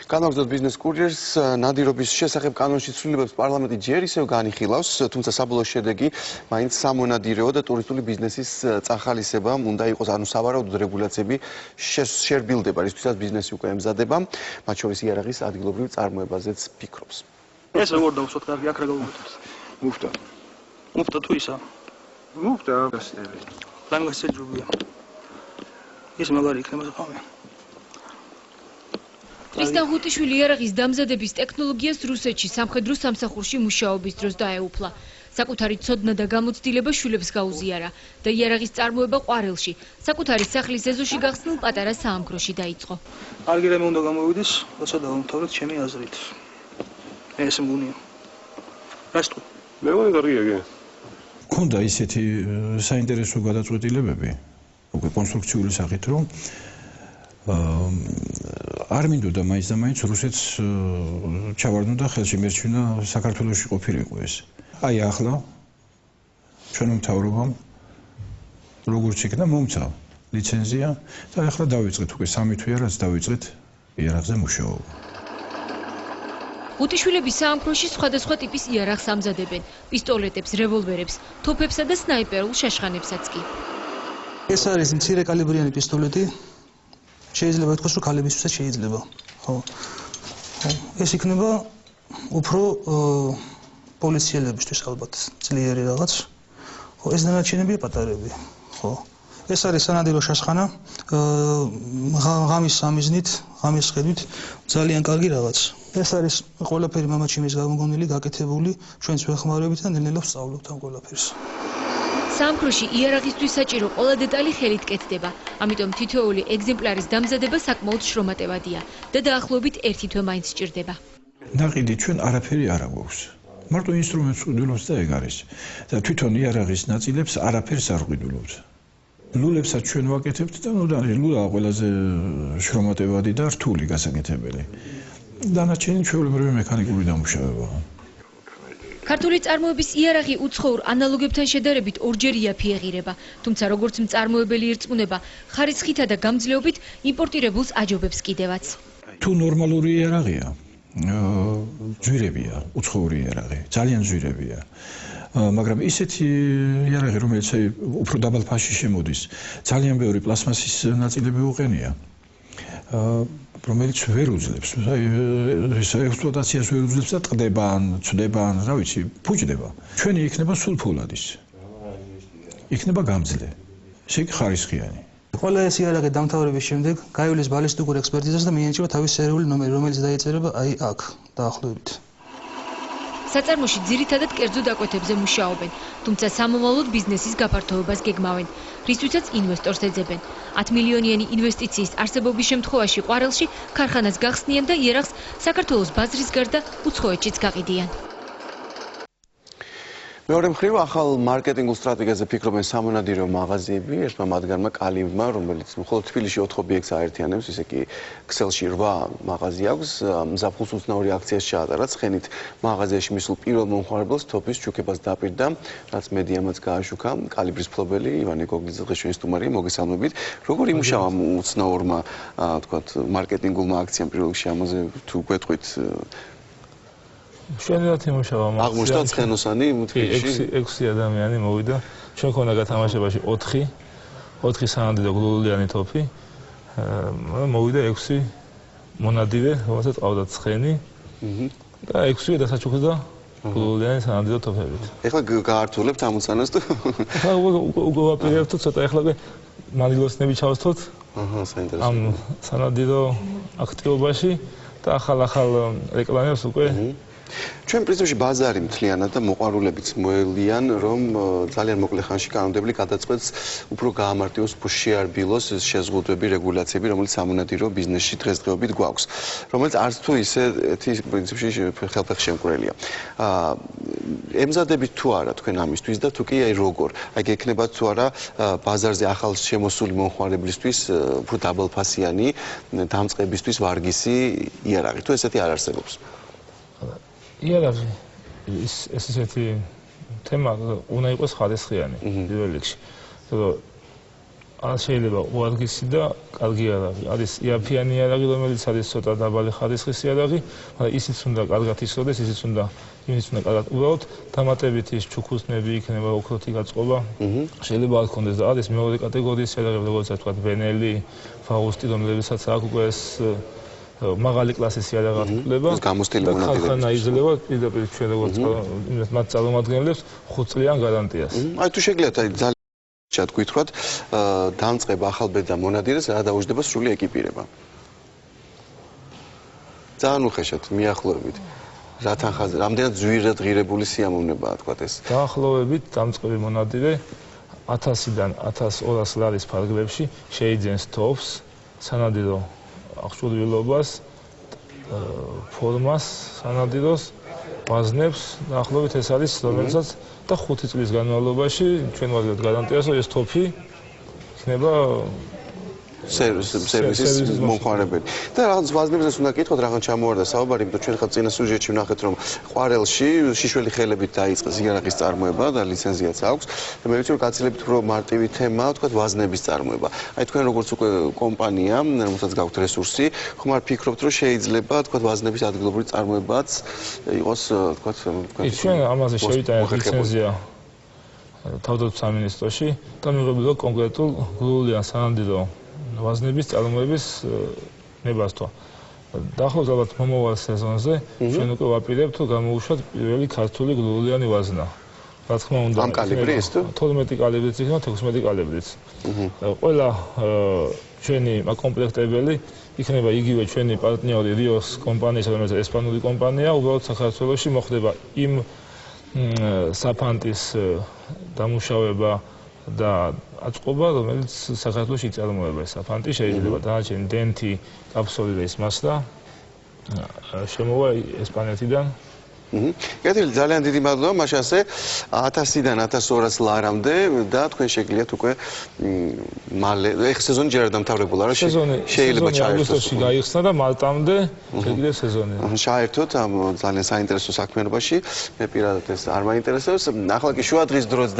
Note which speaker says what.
Speaker 1: განაგრძოთ ბიზნეს კურიერს ნადირობის შესახებ კანონში ცვლილებებს პარლამენტი ჯერ ისევ განიხილავს, თუმცა საბოლოო შედეგი მაინც სამონადირეო და ტურისტული ბიზნესის წახალისება უნდა იყოს, ანუ სავარაუდო რეგულაციები შერბილდება, რისთვისაც ბიზნესი უკვე ემზადება, მათ შორის იარაღის ადგილობრივ წარმოებაზეც ფიქრობს.
Speaker 2: ეს როგორ დავუსვათ, კარგი, აქ რა გავუკეთოთ?
Speaker 1: მუფტა.
Speaker 2: მუფტა თუ ისა?
Speaker 1: მუფტა, გასწრები.
Speaker 2: ლანგასეჯრობია. ის მაგარი იქნება ხომ?
Speaker 3: ტრისტან ხუტიშვილი იარაღის დამზადების ტექნოლოგიას რუსეთში სამხედრო სამსახურში მუშაობის დროს დაეუფლა. საკუთარი ცოდნა და გამოცდილება შვილებს გაუზიარა და იარაღის წარმოება ყვარელში, საკუთარი სახლის ეზოში გახსნილ პატარა საამქროში დაიწყო.
Speaker 2: კარგი რამე უნდა გამოვიდეს, როცა დავამთავრეთ ჩემი აზრით. ეს მგონია. რას თუ?
Speaker 4: მე მგონი კარგია კი.
Speaker 5: ქონდა ისეთი საინტერესო გადაწყვეტილებები, უკვე კონსტრუქციული სახით, რომ არ მინდოდა მაინც და მაინც რუსეთს ჩავარდნო და ხელში მერჩვენა საქართველოში ყოფილიყო ეს. აი ახლა ჩვენ მთავრობამ როგორც იქნა მომცა ლიცენზია და ახლა დავიწყეთ უკვე 3 თვეა რაც დავიწყეთ იარაღზე მუშაობა.
Speaker 3: ხუტიშვილების საამქროში სხვადასხვა ტიპის იარაღს ამზადებენ, პისტოლეტებს, რევოლვერებს, თოფებსა და სნაიპერულ შაშხანებსაც კი.
Speaker 2: ეს არის მცირე კალიბრიანი პისტოლეტი. შეიძლება ითქვას, რომ ქალებისთვისაც შეიძლება. ხო. ეს იქნება უფრო პოლიციელებისთვის ალბათ ძლიერი რაღაც. ხო, ეს დანარჩენებია პატარები. ხო. ეს არის სანადირო შაშხანა, ღამის სამიზნით, ღამის ხედვით ძალიან კარგი რაღაც. ეს არის ყველაფერი მამაჩიმის გამოგონილი, გაკეთებული, ჩვენც ვეხმარებით და ნელ-ნელა ვსწავლობთ ამ ყველაფერს.
Speaker 3: საამქროში იარაღისთვის საჭირო ყველა დეტალი ხელით კეთდება, ამიტომ თითოეული ეგზემპლარის დამზადება საკმაოდ შრომატევადია და დაახლოებით 1 თვე მაინც სჭირდება.
Speaker 5: ნაყიდი ჩვენ არაფერი არ აქვს. მარტო ინსტრუმენტს ვყიდულობთ და ეგ არის. და თვითონ იარაღის ნაწილებს არაფერს არ ვყიდულობთ. ლულებსაც ჩვენ ვაკეთებთ და ლულა ყველაზე შრომატევადი და რთული გასაკეთებელი. დანარჩენი ჩვეულებრივი მექანიკური დამუშავებაა.
Speaker 3: ქართული წარმოების იარაღი უცხოურ ანალოგებთან შედარებით ორჯერია ფიეღირება, თუმცა როგორც მწარმოებელი ირწმუნება, ხარისხითა და გამძლეობით იმპორტირებულს აჯობებს კიდევაც.
Speaker 5: თუ ნორმალური იარაღია, ძვირებია, უცხოური იარაღი, ძალიან ძვირებია. მაგრამ ისეთი იარაღი, რომელიც უფრო დაბალ ფასში შემოდის, ძალიან ბევრი პლასმასის ნაწილები უყენია. რომელიც ვერ უძლებს, ეს ექსპლუატაციას ვერ უძლებს და ტყდება, ცვდება, რა ვიცი, ფუჭდება. ჩვენი იქნება სულ ფოლადის. იქნება გამძლე. ესე იგი ხარისხიანი.
Speaker 2: ყველა ეს იარაღი დამთავრების შემდეგ გაივლის ბალისტიკურ ექსპერტიზას და მიენიჭება თავის სერიული ნომერი, რომელიც დაიწერება აი აქ, დაახლოებით.
Speaker 3: საწარმოში ძირითადად კერძო დაკვეთებზე მუშაობენ, თუმცა სამომავლოდ ბიზნესის გაფართოებას გეგმავენ, რისთვისაც ინვესტორს ეძებენ. 10 მილიონიანი ინვესტიციის არსებობის შემთხვევაში ყვარელში ქარხანას გახსნიან და იარაღს საქართველოს ბაზრის გარდა უცხოეთშიც გაყიდიან.
Speaker 1: მეორე მხრივ ახალ მარკეტინგულ სტრატეგიაზე ფიქრობენ სამონადირეო მაღაზიები, ერთმა მათგანმა კალიბმა, რომელიც მხოლოდ თბილისში 4 ობიექტს აერთიანებს, ისე კი ქსელში 8 მაღაზი აქვს, მზაფხულს უცნაური აქციას ჩაატარა, ცხენით მაღაზიაში მისულ პირველ მომხმარებელს თოფის ჩუქებას დაპირდა, რაც მედიამაც გააშუქა, კალიბრის მფლობელი ივანე გოგლიძე დღეშონის სტუმარია, მოგესალმებით. როგორ იმუშავა უცნაურმა, თქვათ, მარკეტინგულმა აქციამ პირველ რიგში ამაზე თუ გვეტყვით
Speaker 4: შენად იმუშავა მაგ
Speaker 1: აღმოჩნდა ცხენოსანი თბილისში
Speaker 4: 6 ადამიანი მოვიდა ჩვენ ქონა გათამაშებაში 4 სანადირო გლუვიანი თოფი მოვიდა 6 მონადირე რომელსაც ყავდათ ცხენი და 6 დასაჩუქდა გლუვიანი სანადირო თოფებით
Speaker 1: ეხლა გაართულებთ ამ უცანას თუ
Speaker 4: ხა უგოვაპირებთ ცოტა ეხლა მანილოსნები ჩავსთოთ
Speaker 1: საინტერესო
Speaker 4: ამ სანადირო აქტივობაში და ახალ რეკლამებს უკვე
Speaker 1: ჩვენ პრინციპში ბაზარი მთლიანად და მოყვარულებიც მოელიან, რომ ძალიან მოკლე ხანში კანონმდებლი გადაწყვეტს უფრო გაამარტივოს, უფრო შეარბილოს ეს შეზღუდვები, რეგულაციები, რომელიც სამონადირეო ბიზნესში დღესდღეობით გვაქვს, რომელიც არც თუ ისეთი პრინციპში ხელფეხშემკვრელია. ემზადებით თუ არა თქვენ ამისთვის და თუ კი აი როგორ? აი გექნებათ თუ არა ბაზარზე ახალ შემოსული მომხმარებლისთვის უფრო დაბალფასიანი დამწყებისთვის ვარგისი იარაღი, თუ ესეთი არ არსებობს.
Speaker 4: იარაღი ესეთი თემა უნდა იყოს ხარისხიანი პირველ რიგში. ან შეიძლება უარგისი და კარგი იარაღი. არის იაფიანი იარაღი, რომელიც არის ცოტა დაბალი ხარისხის იარაღი, მაგრამ ისიც უნდა კარგად ისროდეს, ისიც უნდა კარგად უბრალოდ დამატებით ის ჩუქუსნები იქნება, ოქროთი გაწყობა. შეიძლება არ ქონდეს და არის მეორე კატეგორიის იარაღები, როგორც თქვა ბენელი, ფაუსტი, რომლებსაც აქვს უკვე ეს მაღალი კლასის იარაღად იკვლება.
Speaker 1: გამოსტილი მონადირეები.
Speaker 4: ხალხანა იძლევა პირდაპირ ჩვენ როგორც მათ წარმომადგენლებს 5 წლიან გარანტიას.
Speaker 1: აი თუ შეგიძლიათ აი ძალიან გითხრათ, დამწყება ახალბედა მონადირეს რა დაუჯდება სრული ეკიპირება. ძალიან უხეშად მიახლოებით. რა თანხაზე, რამდენად ძვირად ღირებული სიამოვნებაა თქვა ეს.
Speaker 4: დაახლოებით დამწყები მონადირე 1000-დან 1200 ლარის ფარგლებში შეიძენს თოფს, სანადირო აღჭურვილობას, ფორმას, სანადიროს, ვაზნებს, დაახლოებით ეს არის, რომელსაც და 5 წლის განმავლობაში ჩვენ ვაგებთ გარანტიას, რომ ეს თოფი იქნება
Speaker 1: სერვისის მომხმარებელი. და რაღაც ვაზნებსაც უნდა გითხოთ, რაღაც ჩამოვარდა საუბარი, იმიტომ ჩვენ ხა წინა სიუჟეტში ვნახეთ, რომ ყვარელში შიშველი ხელებით დაიწყეს იარაღის წარმოება და ლიცენზიაც აქვს. და მე ვიცი, რომ გაცილებით უფრო მარტივი თემაა, თქვა ვაზნების წარმოება. აი თქვენ როგორც უკვე კომპანია, რომელსაც გაქვთ რესურსი, ხომ არ ფიქრობთ, რომ შეიძლება თქვა ვაზნების ადგილობრივი წარმოებაც იყოს, თქვა
Speaker 4: ჩვენ ამაზე შევიტანეთ ლიცენზია თავდაცვის სამინისტროში და მიღებული კონკრეტულ გლუვიან სანადირო ვაზნების წარმოების ნებასთვა. დაახლოებით ალბათ მომავალ სეზონზე ჩვენ უკვე ვაპირებთ რომ გამოუშვათ პირველი ქართული გლუვიანი ვაზნა. რა თქმა უნდა,
Speaker 1: ამ კალიბრის თუ
Speaker 4: 12 კალიბრიც იქნება 16 კალიბრიც. ყველა ჩვენი კომპლექტებელი იქნება იგივე ჩვენი პარტნიორი რიოს კომპანიის, რომელიც ესპანური კომპანია, უბრალოდ საქართველოში მოხდება იმ საფანტის დამუშავება და აწყობა, რომელიც საქართველოში იწარმოება ეს საფანტი, შეიძლება დანარჩენი დენტი, კაფსოლი და ის მასლა შემოვა ესპანეთიდან.
Speaker 1: კეთილი, ძალიან დიდი მადლობა, მაშასე 1000-დან 1200 ლარამდე და თქვენ შეგიძლიათ უკვე მალე ეხ სეზონი ჯერ არ დამთავრებულა რა შეიძლება ჩაერთოს.
Speaker 4: აგვისტოში გაიხსნა და მარტამდე შეგიძლიათ სეზონი.
Speaker 1: ჩაერთოთ ამ ძალიან საინტერესო საქმიანობაში. მე პირადად ეს არ მაინტერესებს. ახლა კი შუა დღის დროც